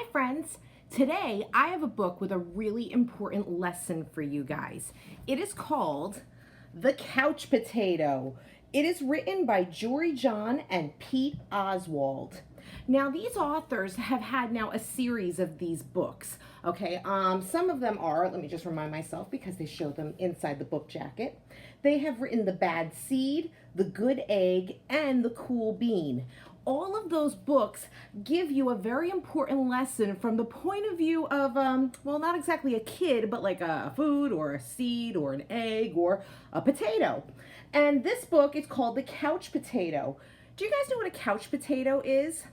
Hi friends! Today I have a book with a really important lesson for you guys. It is called The Couch Potato. It is written by Jory John and Pete Oswald. Now these authors have had now a series of these books. Okay, some of them are, let me just remind myself because they show them inside the book jacket. They have written The Bad Seed, The Good Egg, and The Cool Bean. All of those books give you a very important lesson from the point of view of, well, not exactly a kid, but like a food or a seed or an egg or a potato. And this book is called The Couch Potato. Do you guys know what a couch potato is?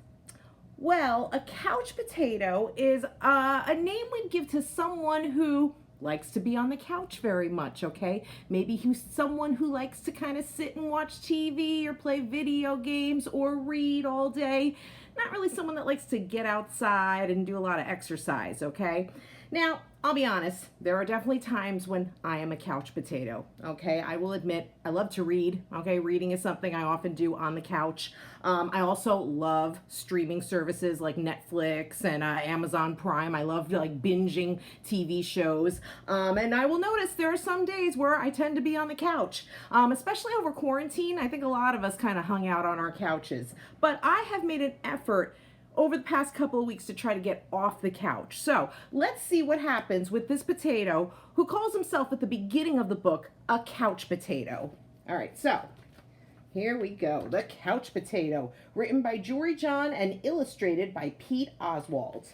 Well, a couch potato is a name we'd give to someone who likes to be on the couch very much, okay? Maybe who's someone who likes to kind of sit and watch TV or play video games or read all day. Not really someone that likes to get outside and do a lot of exercise, okay? Now, I'll be honest, there are definitely times when I am a couch potato, okay? I will admit, I love to read, okay? Reading is something I often do on the couch. I also love streaming services like Netflix and Amazon Prime. I love like binging TV shows. And I will notice there are some days where I tend to be on the couch, especially over quarantine. I think a lot of us kind of hung out on our couches. But I have made an effort over the past couple of weeks to try to get off the couch. So let's see what happens with this potato who calls himself at the beginning of the book a couch potato. All right, so here we go. The Couch Potato, written by Jory John and illustrated by Pete Oswald.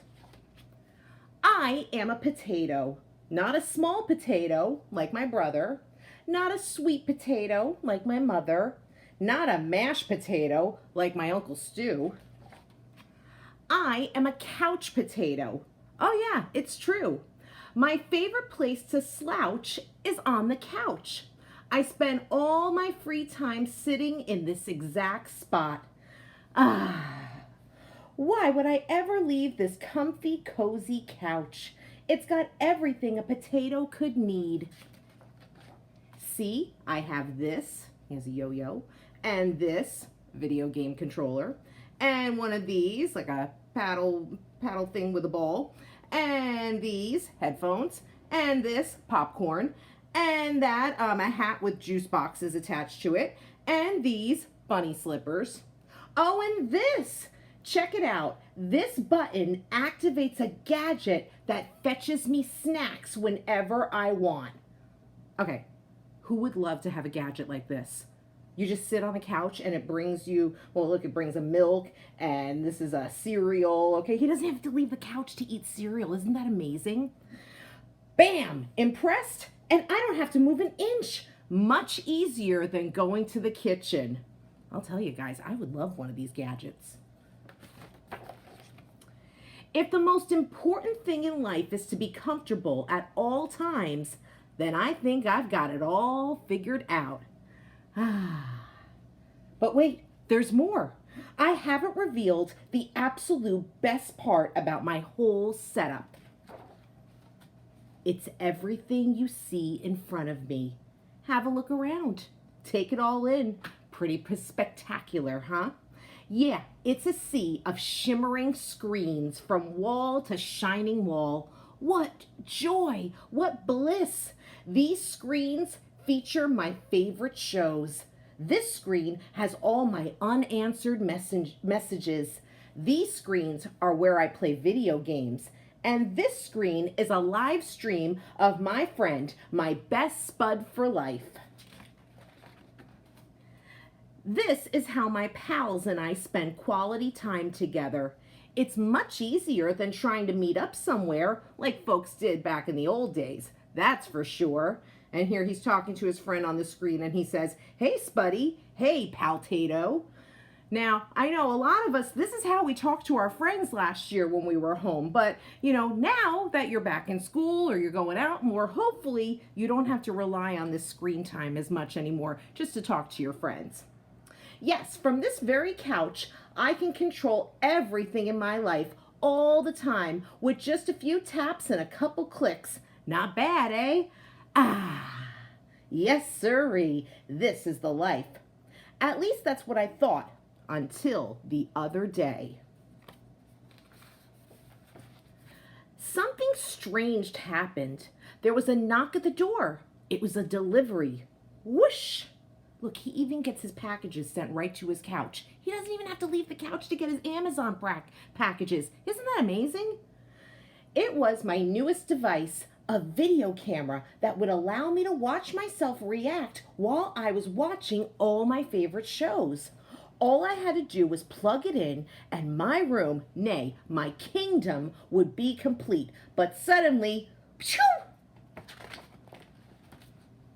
I am a potato, not a small potato like my brother, not a sweet potato like my mother, not a mashed potato like my Uncle Stu. I am a couch potato. Oh yeah, it's true. My favorite place to slouch is on the couch. I spend all my free time sitting in this exact spot. Why would I ever leave this comfy, cozy couch? It's got everything a potato could need. See, I have this, here's a yo-yo, and this video game controller, and one of these, like a paddle thing with a ball, and these headphones, and this popcorn, and that a hat with juice boxes attached to it, and these bunny slippers. Oh, and this! Check it out. This button activates a gadget that fetches me snacks whenever I want. Okay, who would love to have a gadget like this? You just sit on the couch and it brings you, well, look, it brings a milk and this is a cereal. Okay, he doesn't have to leave the couch to eat cereal. Isn't that amazing? Bam! Impressed? And I don't have to move an inch. Much easier than going to the kitchen. I'll tell you guys, I would love one of these gadgets. If the most important thing in life is to be comfortable at all times, then I think I've got it all figured out. But wait, there's more. I haven't revealed the absolute best part about my whole setup. It's everything you see in front of me. Have a look around. Take it all in. Pretty spectacular, huh? Yeah, it's a sea of shimmering screens from wall to shining wall. What joy! What bliss! These screens feature my favorite shows. This screen has all my unanswered messages. These screens are where I play video games. And this screen is a live stream of my friend, my best spud for life. This is how my pals and I spend quality time together. It's much easier than trying to meet up somewhere like folks did back in the old days. That's for sure. And here he's talking to his friend on the screen and he says, "Hey, Spuddy. Hey, Paltato." Now, I know a lot of us, this is how we talked to our friends last year when we were home. But, you know, now that you're back in school or you're going out more, hopefully you don't have to rely on this screen time as much anymore just to talk to your friends. Yes, from this very couch, I can control everything in my life all the time with just a few taps and a couple clicks. Not bad, eh? Yes, sirree, this is the life. At least that's what I thought until the other day. strange happened. There was a knock at the door. It was a delivery. Whoosh! Look, he even gets his packages sent right to his couch. He doesn't even have to leave the couch to get his Amazon packages. Isn't that amazing? It was my newest device, a video camera that would allow me to watch myself react while I was watching all my favorite shows. All I had to do was plug it in and my room, nay, my kingdom, would be complete. But suddenly, phew,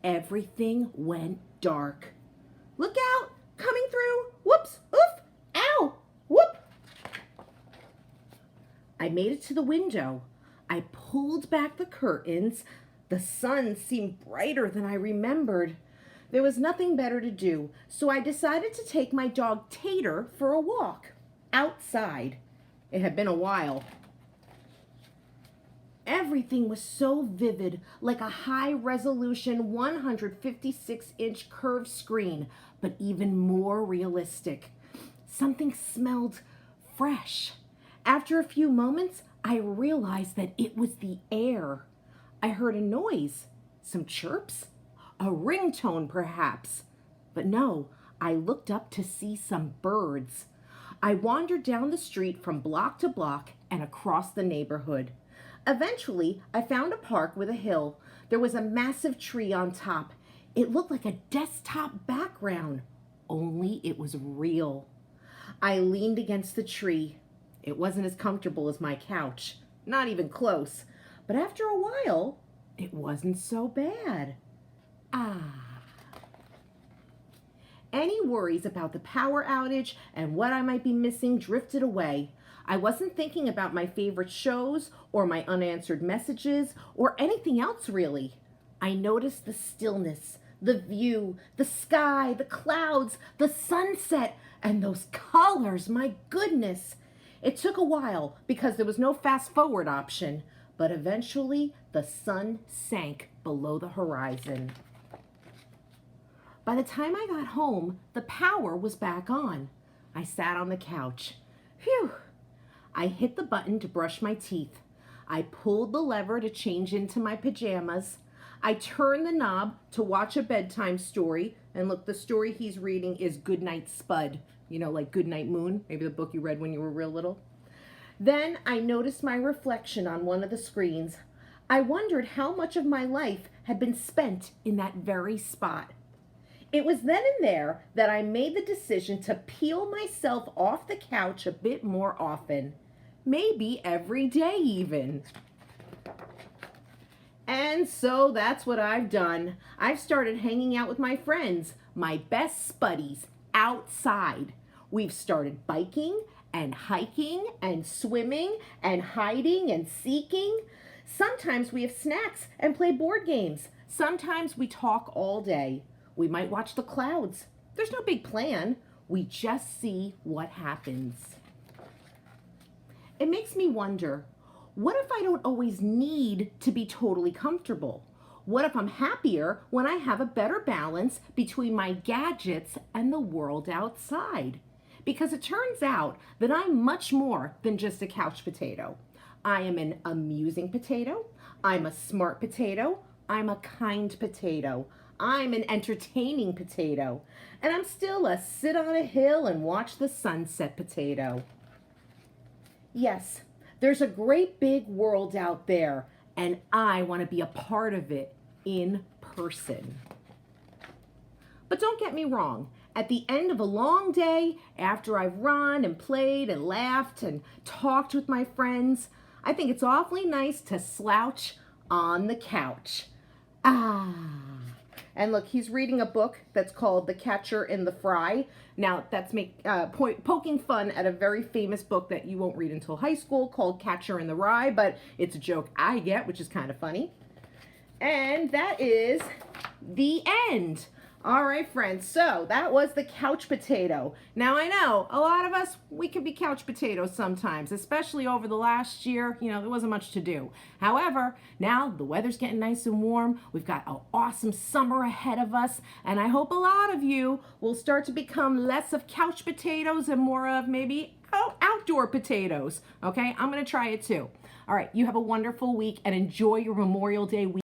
everything went dark. Look out! Coming through! Whoops! Oof! Ow! Whoop! I made it to the window. I pulled back the curtains. The sun seemed brighter than I remembered. There was nothing better to do, so I decided to take my dog Tater for a walk outside. It had been a while. Everything was so vivid, like a high-resolution 156-inch curved screen, but even more realistic. Something smelled fresh. After a few moments, I realized that it was the air. I heard a noise, some chirps, a ringtone perhaps. But no, I looked up to see some birds. I wandered down the street from block to block and across the neighborhood. Eventually, I found a park with a hill. There was a massive tree on top. It looked like a desktop background, only it was real. I leaned against the tree. It wasn't as comfortable as my couch, not even close. But after a while, it wasn't so bad. Any worries about the power outage and what I might be missing drifted away. I wasn't thinking about my favorite shows or my unanswered messages or anything else really. I noticed the stillness, the view, the sky, the clouds, the sunset, and those colors, my goodness. It took a while because there was no fast forward option, but eventually the sun sank below the horizon. By the time I got home, the power was back on. I sat on the couch. Phew! I hit the button to brush my teeth. I pulled the lever to change into my pajamas. I turned the knob to watch a bedtime story. And look, the story he's reading is Goodnight Spud. You know, like Goodnight Moon, maybe the book you read when you were real little. Then I noticed my reflection on one of the screens. I wondered how much of my life had been spent in that very spot. It was then and there that I made the decision to peel myself off the couch a bit more often. Maybe every day even. And so that's what I've done. I've started hanging out with my friends, my best buddies, outside. We've started biking and hiking and swimming and hiding and seeking. Sometimes we have snacks and play board games. Sometimes we talk all day. We might watch the clouds. There's no big plan. We just see what happens. It makes me wonder, what if I don't always need to be totally comfortable? What if I'm happier when I have a better balance between my gadgets and the world outside? Because it turns out that I'm much more than just a couch potato. I am an amusing potato. I'm a smart potato. I'm a kind potato. I'm an entertaining potato. And I'm still a sit on a hill and watch the sunset potato. Yes, there's a great big world out there, and I want to be a part of it in person. But don't get me wrong. At the end of a long day, after I've run and played and laughed and talked with my friends, I think it's awfully nice to slouch on the couch. And look, he's reading a book that's called The Catcher in the Fry. Now, that's poking fun at a very famous book that you won't read until high school called Catcher in the Rye, but it's a joke I get, which is kind of funny. And that is the end. All right, friends, so that was the couch potato. Now, I know a lot of us, we can be couch potatoes sometimes, especially over the last year. You know, there wasn't much to do. However, now the weather's getting nice and warm. We've got an awesome summer ahead of us, and I hope a lot of you will start to become less of couch potatoes and more of maybe outdoor potatoes. Okay, I'm going to try it too. All right, you have a wonderful week and enjoy your Memorial Day week.